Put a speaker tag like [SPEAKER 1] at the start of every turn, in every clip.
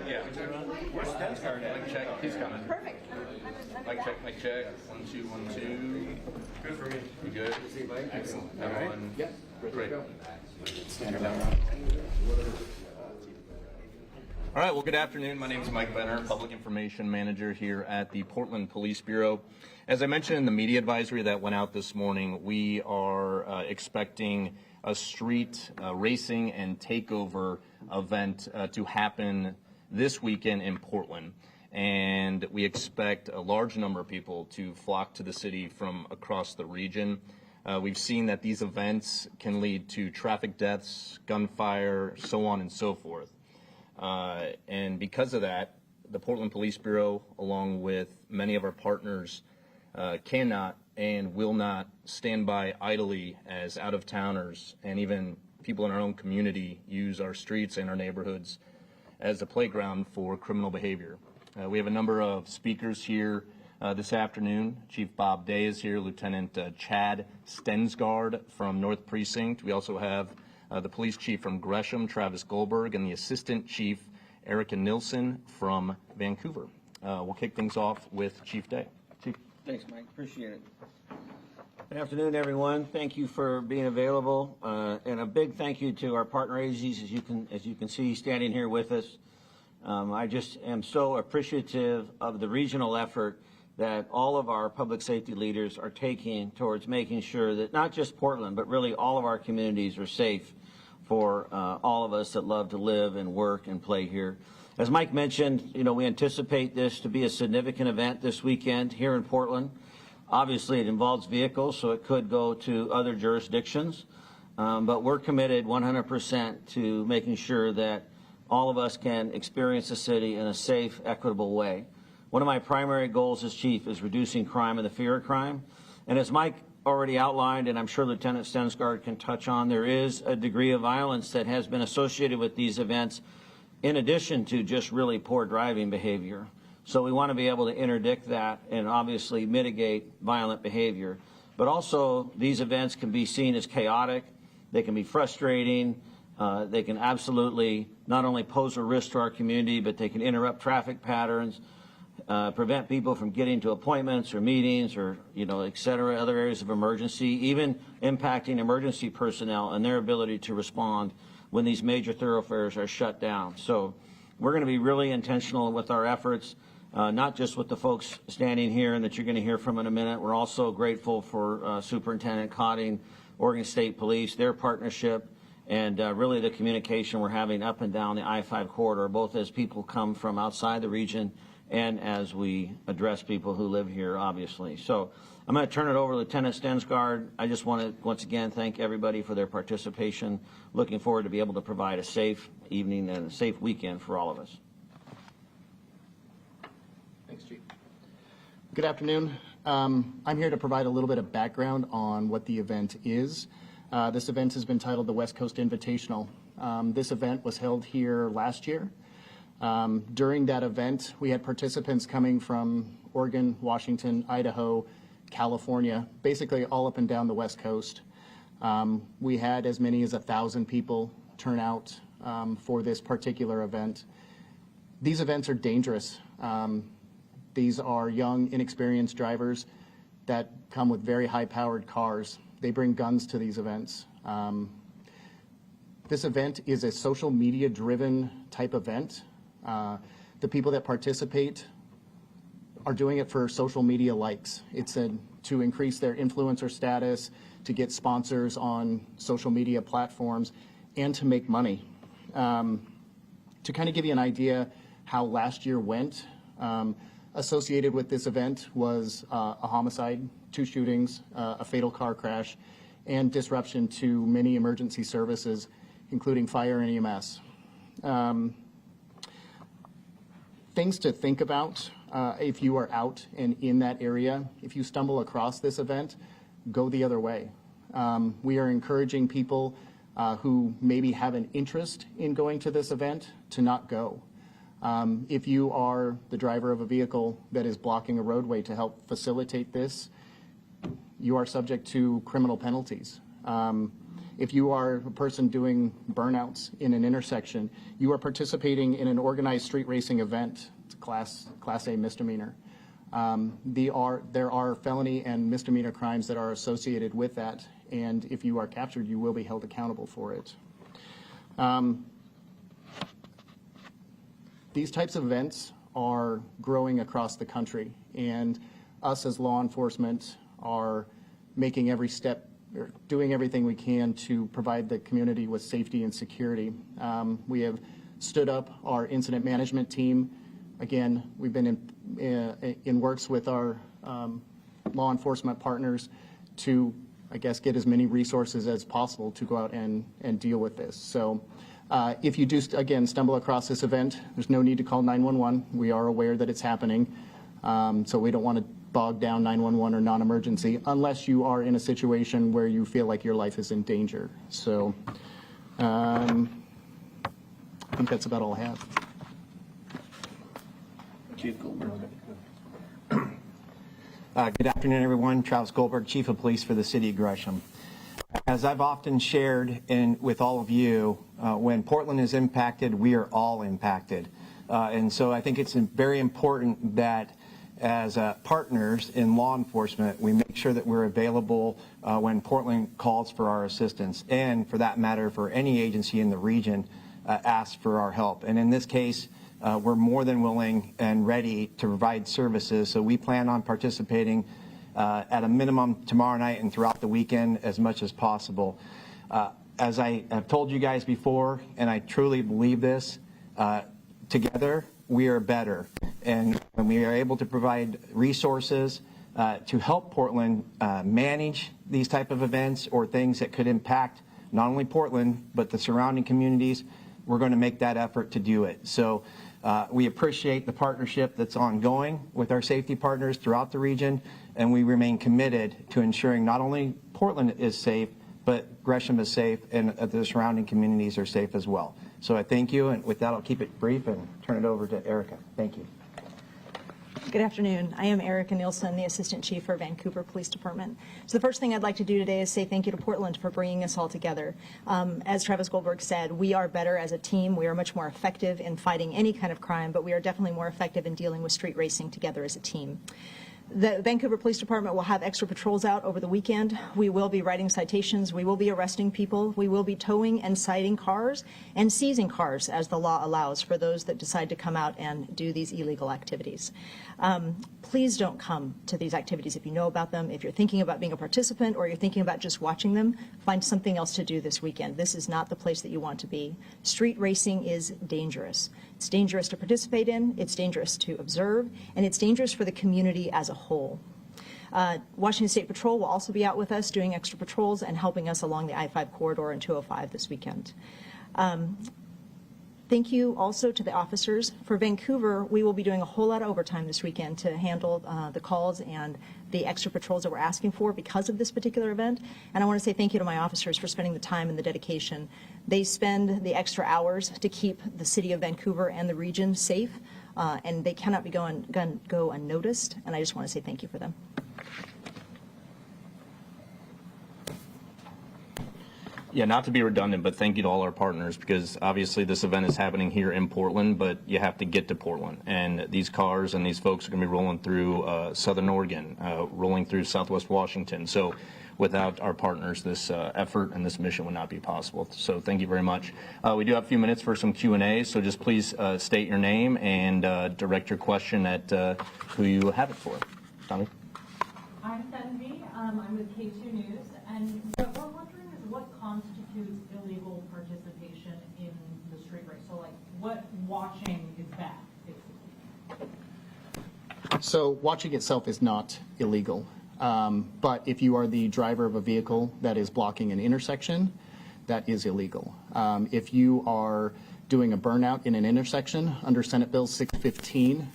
[SPEAKER 1] Yeah. Where's Sten's card? Mic check. He's coming.
[SPEAKER 2] Perfect.
[SPEAKER 1] Mic check. Mic check. 1, 2, 1, 2. Good for me. You good? Excellent. Everyone. Yep. Great. Stand down. All right, well, good afternoon. My name is Mike Benner, Public Information Manager here at the Portland Police Bureau. As I mentioned in the media advisory that went out this morning, we are expecting a street racing and takeover event to happen this weekend in Portland. And we expect a large number of people to flock to the city from across the region. We've seen that these events can lead to traffic deaths, gunfire, so on and so forth. And because of that, the Portland Police Bureau, along with many of our partners, cannot and will not stand by idly as out-of-towners and even people in our own community use our streets and our neighborhoods as a playground for criminal behavior. We have a number of speakers here this afternoon. Chief Bob Day is here, Lieutenant Chad Stensgaard from North Precinct. We also have the police chief from Gresham, Travis Goldberg, and the assistant chief, Erica Nilsson from Vancouver. We'll kick things off with Chief Day. Chief.
[SPEAKER 3] Thanks, Mike. Appreciate it. Good afternoon, everyone. Thank you for being available, and a big thank you to our partner agencies, as you can see, standing here with us. I just am so appreciative of the regional effort that all of our public safety leaders are taking towards making sure that not just Portland, but really all of our communities are safe for all of us that love to live and work and play here. As Mike mentioned, we anticipate this to be a significant event this weekend here in Portland. Obviously, it involves vehicles, so it could go to other jurisdictions, but we're committed 100% to making sure that all of us can experience the city in a safe, equitable way. One of my primary goals as chief is reducing crime and the fear of crime. And as Mike already outlined, and I'm sure Lieutenant Stensgaard can touch on, there is a degree of violence that has been associated with these events in addition to just really poor driving behavior. So we want to be able to interdict that and obviously mitigate violent behavior. But also, these events can be seen as chaotic, they can be frustrating, they can absolutely not only pose a risk to our community, but they can interrupt traffic patterns, prevent people from getting to appointments or meetings or, et cetera, other areas of emergency, even impacting emergency personnel and their ability to respond when these major thoroughfares are shut down. So we're going to be really intentional with our efforts, not just with the folks standing here and that you're going to hear from in a minute. We're also grateful for Superintendent Cotting, Oregon State Police, their partnership, and really the communication we're having up and down the I-5 corridor, both as people come from outside the region and as we address people who live here, obviously. So I'm going to turn it over to Lieutenant Stensgaard. I just want to once again thank everybody for their participation. Looking forward to be able to provide a safe evening and a safe weekend for all of us.
[SPEAKER 4] Thanks, Chief. Good afternoon. I'm here to provide a little bit of background on what the event is. This event has been titled the West Coast Invitational. This event was held here last year. During that event, we had participants coming from Oregon, Washington, Idaho, California, basically all up and down the West Coast. We had as many as 1,000 people turn out for this particular event. These events are dangerous. These are young, inexperienced drivers that come with very high-powered cars. They bring guns to these events. This event is a social media-driven type event. The people that participate are doing it for social media likes. It's to increase their influencer status, to get sponsors on social media platforms, and to make money. To kind of give you an idea how last year went, associated with this event was a homicide, 2 shootings, a fatal car crash, and disruption to many emergency services, including fire and EMS. Things to think about if you are out and in that area. If you stumble across this event, go the other way. We are encouraging people who maybe have an interest in going to this event to not go. If you are the driver of a vehicle that is blocking a roadway to help facilitate this, you are subject to criminal penalties. If you are a person doing burnouts in an intersection, you are participating in an organized street racing event. It's a Class A misdemeanor. There are felony and misdemeanor crimes that are associated with that, and if you are captured, you will be held accountable for it. These types of events are growing across the country, and us as law enforcement are making every step, or doing everything we can to provide the community with safety and security. We have stood up our incident management team. Again, we've been in works with our law enforcement partners to, I guess, get as many resources as possible to go out and deal with this. So if you do, again, stumble across this event, there's no need to call 911. We are aware that it's happening, so we don't want to bog down 911 or non-emergency unless you are in a situation where you feel like your life is in danger. So I think that's about all I have.
[SPEAKER 3] Chief Goldberg.
[SPEAKER 2] Good afternoon, everyone. Travis Goldberg, Chief of Police for the City of Gresham. As I've often shared with all of you, when Portland is impacted, we are all impacted. And so I think it's very important that as partners in law enforcement, we make sure that we're available when Portland calls for our assistance, and for that matter, for any agency in the region asks for our help. And in this case, we're more than willing and ready to provide services, so we plan on participating at a minimum tomorrow night and throughout the weekend as much as possible. As I have told you guys before, and I truly believe this, together we are better. And when we are able to provide resources to help Portland manage these type of events or things that could impact not only Portland, but the surrounding communities, we're going to make that effort to do it. So we appreciate the partnership that's ongoing with our safety partners throughout the region, and we remain committed to ensuring not only Portland is safe, but Gresham is safe and the surrounding communities are safe as well. So I thank you, and with that I'll keep it brief and turn it over to Erica. Thank you.
[SPEAKER 5] Good afternoon. I am Erica Nielsen, the Assistant Chief for Vancouver Police Department. So the first thing I'd like to do today is say thank you to Portland for bringing us all together. As Travis Goldberg said, we are better as a team. We are much more effective in fighting any kind of crime, but we are definitely more effective in dealing with street racing together as a team. The Vancouver Police Department will have extra patrols out over the weekend. We will be writing citations. We will be arresting people. We will be towing and citing cars and seizing cars as the law allows for those that decide to come out and do these illegal activities. Please don't come to these activities if you know about them. If you're thinking about being a participant or you're thinking about just watching them, find something else to do this weekend. This is not the place that you want to be. Street racing is dangerous. It's dangerous to participate in, it's dangerous to observe, and it's dangerous for the community as a whole. Washington State Patrol will also be out with us doing extra patrols and helping us along the I-5 corridor and 205 this weekend. Thank you also to the officers. For Vancouver, we will be doing a whole lot of overtime this weekend to handle the calls and the extra patrols that we're asking for because of this particular event. And I want to say thank you to my officers for spending the time and the dedication. They spend the extra hours to keep the city of Vancouver and the region safe, and they cannot be go unnoticed. And I just want to say thank you for them.
[SPEAKER 1] Yeah, not to be redundant, but thank you to all our partners, because obviously this event is happening here in Portland, but you have to get to Portland. And these cars and these folks are going to be rolling through Southern Oregon, rolling through Southwest Washington. So without our partners, this effort and this mission would not be possible. So thank you very much. We do have a few minutes for some Q&A, so just please state your name and direct your question at who you have it for. Tommy?
[SPEAKER 6] I'm Senvi. I'm with K2 News, and what we're wondering is what constitutes illegal participation in the street race. So, like, what watching is bad, basically?
[SPEAKER 4] So watching itself is not illegal, but if you are the driver of a vehicle that is blocking an intersection, that is illegal. If you are doing a burnout in an intersection under Senate Bill 615,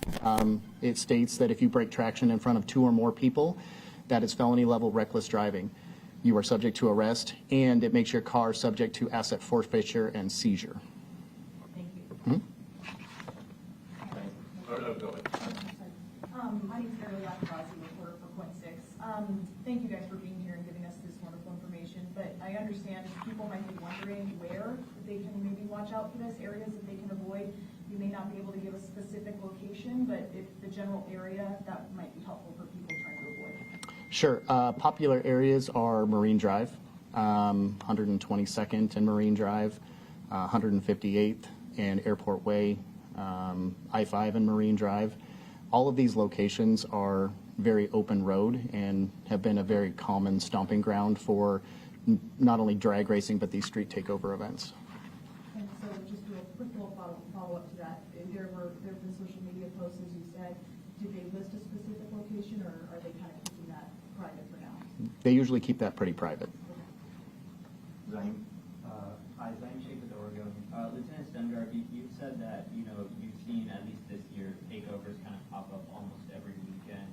[SPEAKER 4] it states that if you break traction in front of 2 or more people, that is felony level reckless driving. You are subject to arrest, and it makes your car subject to asset forfeiture and seizure.
[SPEAKER 6] Thank you.
[SPEAKER 7] My name is Ariel Lacazzi, reporter for Point 6. Thank you guys for being here and giving us this wonderful information, but I understand people might be wondering where they can maybe watch out for this, areas that they can avoid. You may not be able to give a specific location, but if the general area, that might be helpful for people trying to avoid.
[SPEAKER 4] Sure. Popular areas are Marine Drive, 122nd and Marine Drive, 158th and Airport Way, I-5 and Marine Drive. All of these locations are very open road and have been a very common stomping ground for not only drag racing, but these street takeover events.
[SPEAKER 7] And so just do a quick little follow-up to that. There have been social media posts, as you said. Did they list a specific location, or are they kind of keeping that private for now?
[SPEAKER 4] They usually keep that pretty private.
[SPEAKER 8] Zaim? Hi, Zaim Sheikh with Oregon. Lieutenant Stengard, you've said that, you've seen, at least this year, takeovers kind of pop up almost every weekend.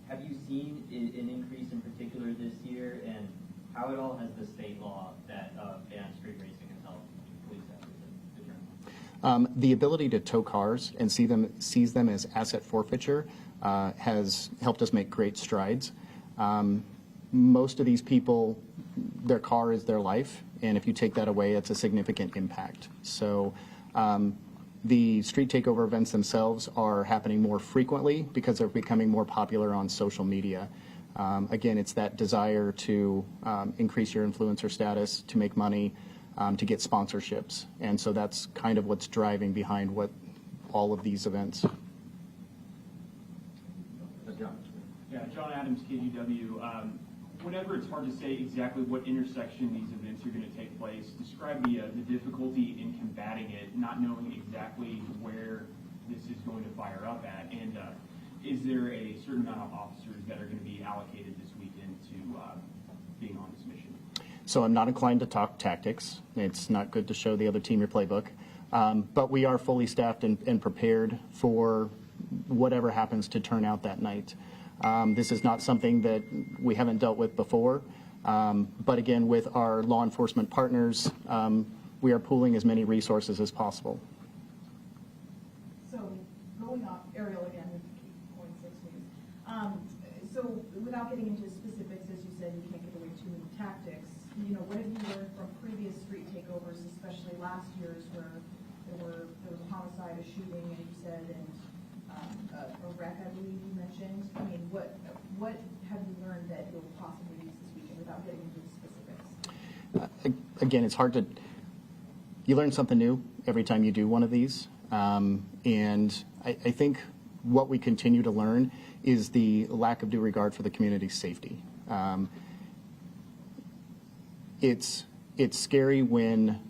[SPEAKER 8] Have you seen an increase in particular this year, and how at all has the state law that bans street racing has helped police efforts determine?
[SPEAKER 4] The ability to tow cars and seize them as asset forfeiture has helped us make great strides. Most of these people, their car is their life, and if you take that away, it's a significant impact. So the street takeover events themselves are happening more frequently because they're becoming more popular on social media. Again, it's that desire to increase your influencer status, to make money, to get sponsorships. And so that's kind of what's driving behind what all of these events.
[SPEAKER 9] Yeah, John Adams, KGW. Whenever it's hard to say exactly what intersection these events are going to take place, describe the difficulty in combating it, not knowing exactly where this is going to fire up at, and is there a certain amount of officers that are going to be allocated this weekend to being on this mission?
[SPEAKER 4] So I'm not inclined to talk tactics. It's not good to show the other team your playbook. But we are fully staffed and prepared for whatever happens to turn out that night. This is not something that we haven't dealt with before. But again, with our law enforcement partners, we are pooling as many resources as possible.
[SPEAKER 7] So going off, Ariel again with Point 6 News. So without getting into specifics, as you said, you can't give away too many tactics. What have you learned from previous street takeovers, especially last year's, where there was a homicide, a shooting, and you said, and a wreck, I believe you mentioned. I mean, what have you learned that you'll possibly use this weekend without getting into the specifics?
[SPEAKER 4] Again, it's hard to, you learn something new every time you do one of these. And I think what we continue to learn is the lack of due regard for the community's safety. It's scary when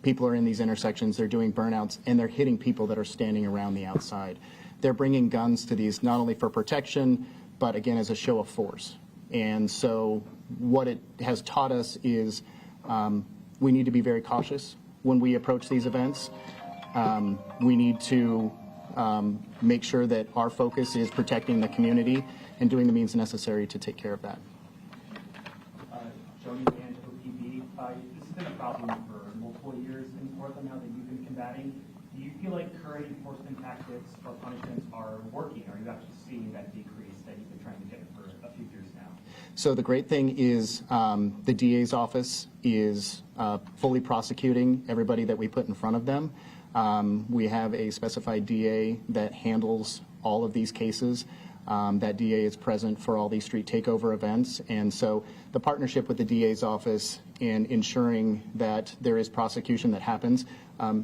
[SPEAKER 4] people are in these intersections, they're doing burnouts, and they're hitting people that are standing around the outside. They're bringing guns to these not only for protection, but again as a show of force. And so what it has taught us is we need to be very cautious when we approach these events. We need to make sure that our focus is protecting the community and doing the means necessary to take care of that.
[SPEAKER 10] Jody and OPB, this has been a problem for multiple years in Portland now that you've been combating. Do you feel like current enforcement tactics or punishments are working? Are you actually seeing that decrease that you've been trying to get for a few years now?
[SPEAKER 4] So the great thing is the DA's office is fully prosecuting everybody that we put in front of them. We have a specified DA that handles all of these cases. That DA is present for all these street takeover events. And so the partnership with the DA's office in ensuring that there is prosecution that happens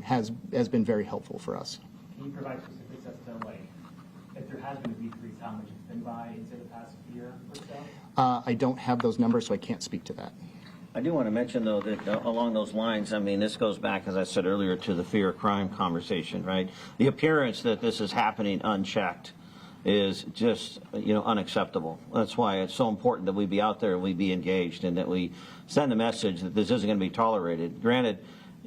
[SPEAKER 4] has been very helpful for us.
[SPEAKER 10] Can you provide specifics as to, like, if there has been a decrease, how much it's been by, say, the past year or so?
[SPEAKER 4] I don't have those numbers, so I can't speak to that.
[SPEAKER 3] I do want to mention, though, that along those lines, I mean, this goes back, as I said earlier, to the fear of crime conversation, right? The appearance that this is happening unchecked is just, unacceptable. That's why it's so important that we be out there and we be engaged and that we send the message that this isn't going to be tolerated. Granted,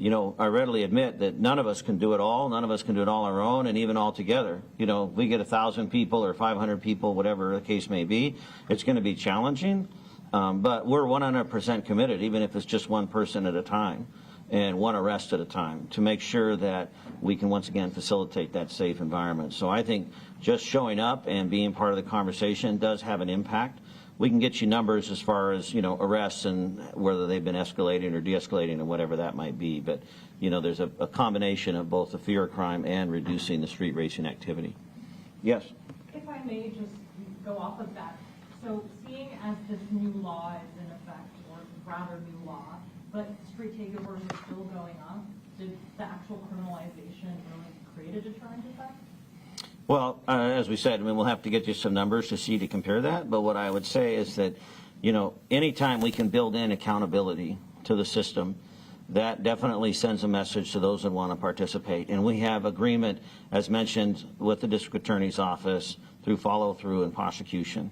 [SPEAKER 3] I readily admit that none of us can do it all. None of us can do it all on our own, and even all together. We get 1,000 people or 500 people, whatever the case may be, it's going to be challenging. But we're 100% committed, even if it's just one person at a time. and one arrest at a time to make sure that we can once again facilitate that safe environment. So I think just showing up and being part of the conversation does have an impact. We can get you numbers as far as, arrests and whether they've been escalating or de-escalating or whatever that might be. But, there's a combination of both the fear of crime and reducing the street racing activity. Yes?
[SPEAKER 6] If I may just go off of that. So seeing as this new law is in effect, or rather new law, but street takeovers are still going up, did the actual criminalization really create a deterrent effect?
[SPEAKER 3] Well, as we said, we'll have to get you some numbers to compare that. But what I would say is that, anytime we can build in accountability to the system, that definitely sends a message to those that want to participate. And we have agreement, as mentioned, with the district attorney's office through follow-through and prosecution.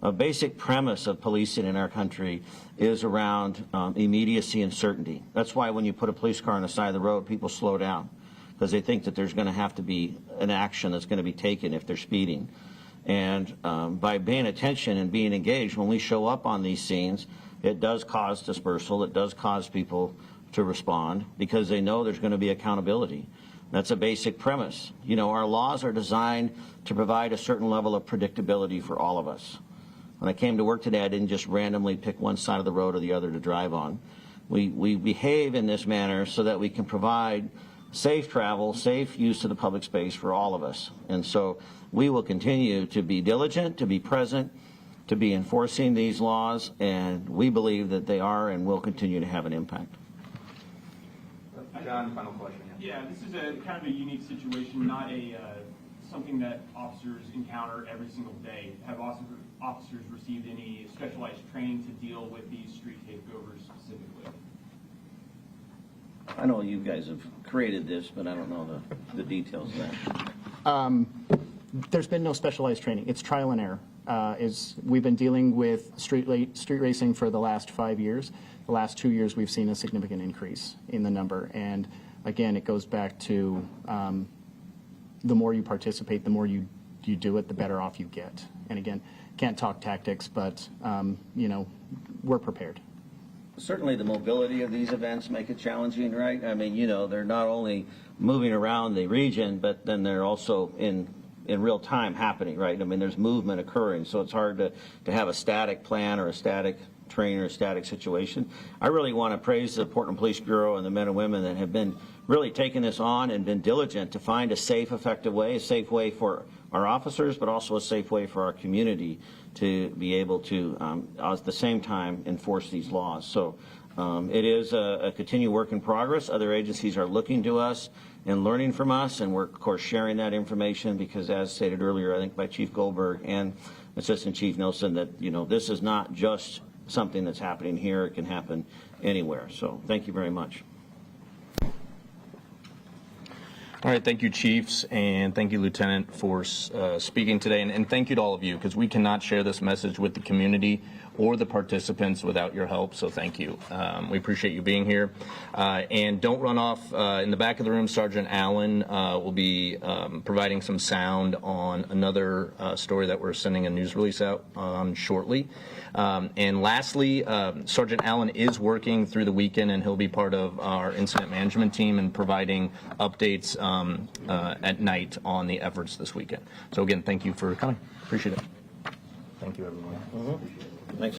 [SPEAKER 3] A basic premise of policing in our country is around immediacy and certainty. That's why when you put a police car on the side of the road, people slow down, because they think that there's going to have to be an action that's going to be taken if they're speeding. And by paying attention and being engaged, when we show up on these scenes, it does cause dispersal. It does cause people to respond because they know there's going to be accountability. That's a basic premise. Our laws are designed to provide a certain level of predictability for all of us. When I came to work today, I didn't just randomly pick one side of the road or the other to drive on. We behave in this manner so that we can provide safe travel, safe use of the public space for all of us. And so we will continue to be diligent, to be present, to be enforcing these laws, and we believe that they are and will continue to have an impact.
[SPEAKER 1] John, final question.
[SPEAKER 9] Yeah, this is a kind of a unique situation, not something that officers encounter every single day. Have officers received any specialized training to deal with these street takeovers specifically?
[SPEAKER 3] I know you guys have created this, but I don't know the details of that.
[SPEAKER 4] There's been no specialized training. It's trial and error. We've been dealing with street racing for the last 5 years. The last 2 years, we've seen a significant increase in the number. And again, it goes back to the more you participate, the more you do it, the better off you get. And again, can't talk tactics, but we're prepared.
[SPEAKER 3] Certainly the mobility of these events make it challenging, right? I mean, they're not only moving around the region, but then they're also in real time happening, right? I mean, there's movement occurring, so it's hard to have a static plan or a static train or a static situation. I really want to praise the Portland Police Bureau and the men and women that have been really taking this on and been diligent to find a safe, effective way, a safe way for our officers, but also a safe way for our community to be able to, at the same time, enforce these laws. So it is a continued work in progress. Other agencies are looking to us and learning from us, and we're, of course, sharing that information because, as stated earlier, I think by Chief Goldberg and Assistant Chief Nilsson, that, this is not just something that's happening here. It can happen anywhere. So thank you very much.
[SPEAKER 1] All right, thank you, Chiefs, and thank you, Lieutenant, for speaking today. And thank you to all of you, because we cannot share this message with the community or the participants without your help, so thank you. We appreciate you being here. And don't run off. In the back of the room, Sergeant Allen will be providing some sound on another story that we're sending a news release out on shortly. And lastly, Sergeant Allen is working through the weekend, and he'll be part of our incident management team and providing updates at night on the efforts this weekend. So again, thank you for coming. Appreciate it. Thank you, everyone. Appreciate it.